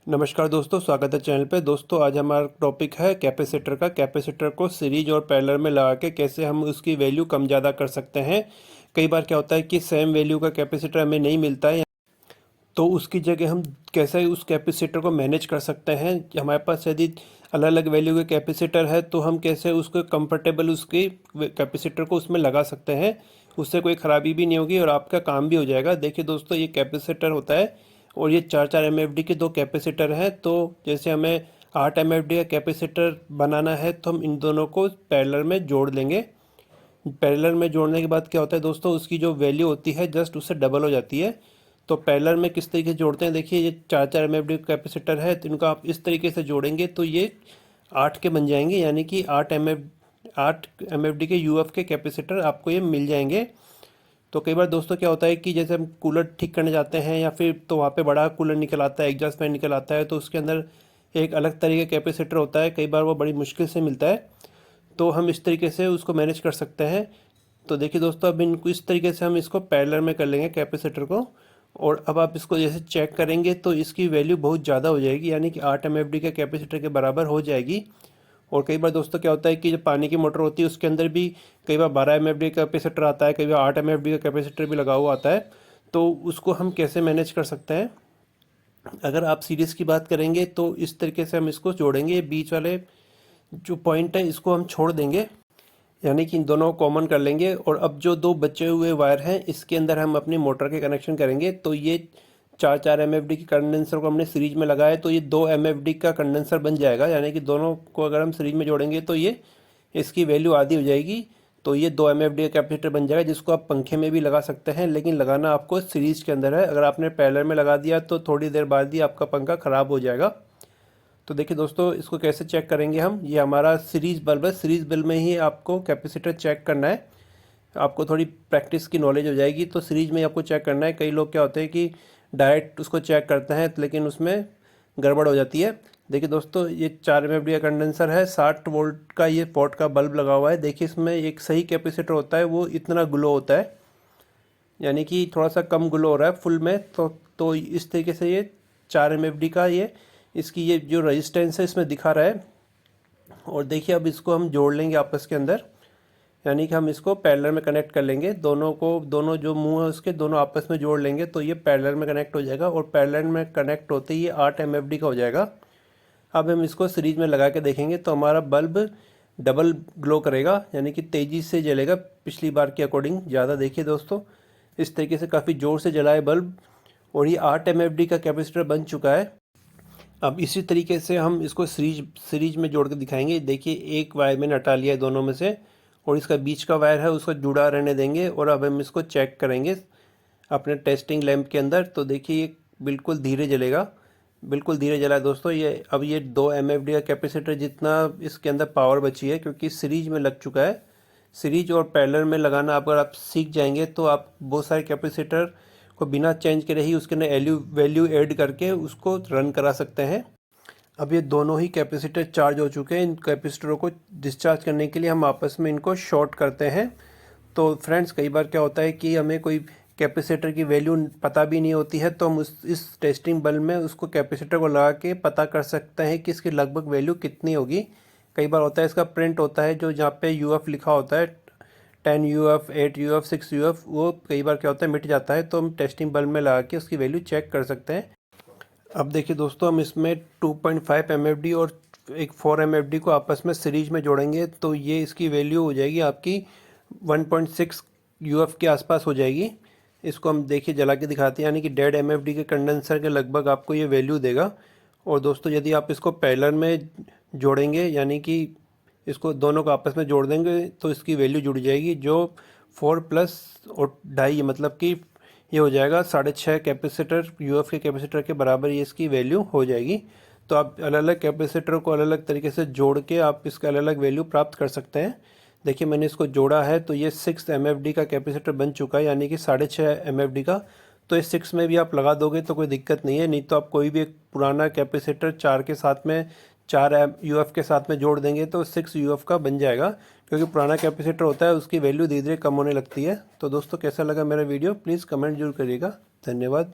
नमस्कार दोस्तों, स्वागत है चैनल पे। दोस्तों आज हमारा टॉपिक है कैपेसिटर का। कैपेसिटर को सीरीज और पैरेलल में लगा के कैसे हम उसकी वैल्यू कम ज़्यादा कर सकते हैं। कई बार क्या होता है कि सेम वैल्यू का कैपेसिटर हमें नहीं मिलता है, तो उसकी जगह हम कैसे उस कैपेसिटर को मैनेज कर सकते हैं। हमारे पास यदि अलग अलग वैल्यू के कैपेसिटर है तो हम कैसे उसको कंफर्टेबल उसके कैपेसिटर को उसमें लगा सकते हैं। उससे कोई ख़राबी भी नहीं होगी और आपका काम भी हो जाएगा। देखिए दोस्तों, ये कैपेसिटर होता है और ये 4 एमएफडी के दो कैपेसिटर हैं। तो जैसे हमें 8 एमएफडी का कैपेसिटर बनाना है तो हम इन दोनों को पैरेलल में जोड़ लेंगे। पैरेलल में जोड़ने के बाद क्या होता है दोस्तों, उसकी जो वैल्यू होती है जस्ट उससे डबल हो जाती है। तो पैरेलल में किस तरीके से जोड़ते हैं, देखिए ये 4 एमएफडी कैपेसिटर है तो इनको आप इस तरीके से जोड़ेंगे तो ये 8 के बन जाएंगे, यानी कि 8 एमएफडी के यूएफ के कैपेसिटर आपको ये मिल जाएंगे। तो कई बार दोस्तों क्या होता है कि जैसे हम कूलर ठीक करने जाते हैं या फिर तो वहाँ पे बड़ा कूलर निकल आता है, एग्जॉस्ट फैन निकल आता है, तो उसके अंदर एक अलग तरीके का कैपेसिटर होता है। कई बार वो बड़ी मुश्किल से मिलता है, तो हम इस तरीके से उसको मैनेज कर सकते हैं। तो देखिए दोस्तों, अब इनको इस तरीके से हम इसको पैरेलल में कर लेंगे कैपेसिटर को। और अब आप इसको जैसे चेक करेंगे तो इसकी वैल्यू बहुत ज़्यादा हो जाएगी, यानी कि 8 एमएफडी के कैपेसिटर के बराबर हो जाएगी। और कई बार दोस्तों क्या होता है कि जो पानी की मोटर होती है उसके अंदर भी कई बार 12 एमएफडी का कैपेसिटर आता है, कई बार 8 एमएफडी का कैपेसिटर भी लगा हुआ आता है। तो उसको हम कैसे मैनेज कर सकते हैं। अगर आप सीरीज़ की बात करेंगे तो इस तरीके से हम इसको जोड़ेंगे। ये बीच वाले जो पॉइंट है इसको हम छोड़ देंगे, यानी कि इन दोनों को कॉमन कर लेंगे। और अब जो दो बचे हुए वायर हैं इसके अंदर हम अपनी मोटर के कनेक्शन करेंगे। तो ये 4 एमएफडी की कंडेंसर को हमने सीरीज में लगाया है तो ये 2 एमएफडी का कंडेंसर बन जाएगा, यानी कि दोनों को अगर हम सीरीज में जोड़ेंगे तो ये इसकी वैल्यू आधी हो जाएगी। तो ये 2 एमएफडी का कैपेसिटर बन जाएगा, जिसको आप पंखे में भी लगा सकते हैं, लेकिन लगाना आपको सीरीज के अंदर है। अगर आपने पैरेलल में लगा दिया तो थोड़ी देर बाद ही आपका पंखा ख़राब हो जाएगा। तो देखिए दोस्तों, इसको कैसे चेक करेंगे हम। ये हमारा सीरीज बल्ब है, सीरीज बल्ब में ही आपको कैपेसिटर चेक करना है। आपको थोड़ी प्रैक्टिस की नॉलेज हो जाएगी तो सीरीज में आपको चेक करना है। कई लोग क्या होते हैं कि डायरेक्ट उसको चेक करते हैं लेकिन उसमें गड़बड़ हो जाती है। देखिए दोस्तों, ये 4 एमएफडी का कंडेंसर है, 60 वोल्ट का ये पॉट का बल्ब लगा हुआ है। देखिए इसमें एक सही कैपेसिटर होता है वो इतना ग्लो होता है, यानी कि थोड़ा सा कम ग्लो हो रहा है फुल में। तो इस तरीके से ये 4 एमएफडी का ये इसकी ये जो रेजिस्टेंस है इसमें दिखा रहा है। और देखिए अब इसको हम जोड़ लेंगे आपस के अंदर, यानी कि हम इसको पैरेलल में कनेक्ट कर लेंगे। दोनों को, दोनों जो मुंह है उसके दोनों आपस में जोड़ लेंगे तो ये पैरेलल में कनेक्ट हो जाएगा। और पैरेलल में कनेक्ट होते ही ये 8 एमएफडी का हो जाएगा। अब हम इसको सीरीज में लगा के देखेंगे तो हमारा बल्ब डबल ग्लो करेगा, यानी कि तेज़ी से जलेगा पिछली बार के अकॉर्डिंग ज़्यादा। देखिए दोस्तों, इस तरीके से काफ़ी ज़ोर से जला है बल्ब और ये 8 एमएफडी का कैपेसिटर बन चुका है। अब इसी तरीके से हम इसको सीरीज में जोड़ के दिखाएंगे। देखिए एक वायर मैंने हटा लिया है दोनों में से और इसका बीच का वायर है उसको जुड़ा रहने देंगे। और अब हम इसको चेक करेंगे अपने टेस्टिंग लैंप के अंदर। तो देखिए ये बिल्कुल धीरे जलेगा, बिल्कुल धीरे जला है दोस्तों। ये अब ये 2 एमएफडी का कैपेसिटर जितना इसके अंदर पावर बची है, क्योंकि सीरीज में लग चुका है। सीरीज और पैरेलल में लगाना अगर आप सीख जाएंगे तो आप बहुत सारे कैपेसिटर को बिना चेंज करे ही उसके अंदर वैल्यू ऐड करके उसको रन करा सकते हैं। अब ये दोनों ही कैपेसिटर चार्ज हो चुके हैं। इन कैपेसिटरों को डिस्चार्ज करने के लिए हम आपस में इनको शॉर्ट करते हैं। तो फ्रेंड्स, कई बार क्या होता है कि हमें कोई कैपेसिटर की वैल्यू पता भी नहीं होती है, तो हम इस टेस्टिंग बल्ब में उसको कैपेसिटर को लगा के पता कर सकते हैं कि इसकी लगभग वैल्यू कितनी होगी। कई बार होता है इसका प्रिंट होता है जो जहाँ पे यूएफ लिखा होता है, 10 यूएफ, 8 यूएफ, 6 यूएफ, वो कई बार क्या होता है मिट जाता है। तो हम टेस्टिंग बल्ब में लगा के उसकी वैल्यू चेक कर सकते हैं। अब देखिए दोस्तों, हम इसमें 2.5 एमएफडी और एक 4 एमएफडी को आपस में सीरीज में जोड़ेंगे तो ये इसकी वैल्यू हो जाएगी आपकी 1.6 यूएफ के आसपास हो जाएगी। इसको हम देखिए जला के दिखाते हैं, यानी कि 1.5 एमएफडी के कंडेंसर के लगभग आपको ये वैल्यू देगा। और दोस्तों यदि आप इसको पैरेलल में जोड़ेंगे, यानी कि इसको दोनों को आपस में जोड़ देंगे तो इसकी वैल्यू जुड़ जाएगी, जो 4 प्लस और 2.5 मतलब कि ये हो जाएगा 6.5 कैपेसिटर यूएफ के कैपेसिटर के बराबर ये इसकी वैल्यू हो जाएगी। तो आप अलग अलग कैपेसिटर को अलग अलग तरीके से जोड़ के आप इसका अलग अलग वैल्यू प्राप्त कर सकते हैं। देखिए मैंने इसको जोड़ा है तो ये 6 एमएफडी का कैपेसिटर बन चुका है, यानी कि 6.5 एमएफडी का। तो इस 6 में भी आप लगा दोगे तो कोई दिक्कत नहीं है। नहीं तो आप कोई भी एक पुराना कैपेसिटर 4 के साथ में 4 यूएफ के साथ में जोड़ देंगे तो 6 यूएफ का बन जाएगा, क्योंकि पुराना कैपेसिटर होता है उसकी वैल्यू धीरे धीरे कम होने लगती है। तो दोस्तों कैसा लगा मेरा वीडियो, प्लीज़ कमेंट जरूर करिएगा। धन्यवाद।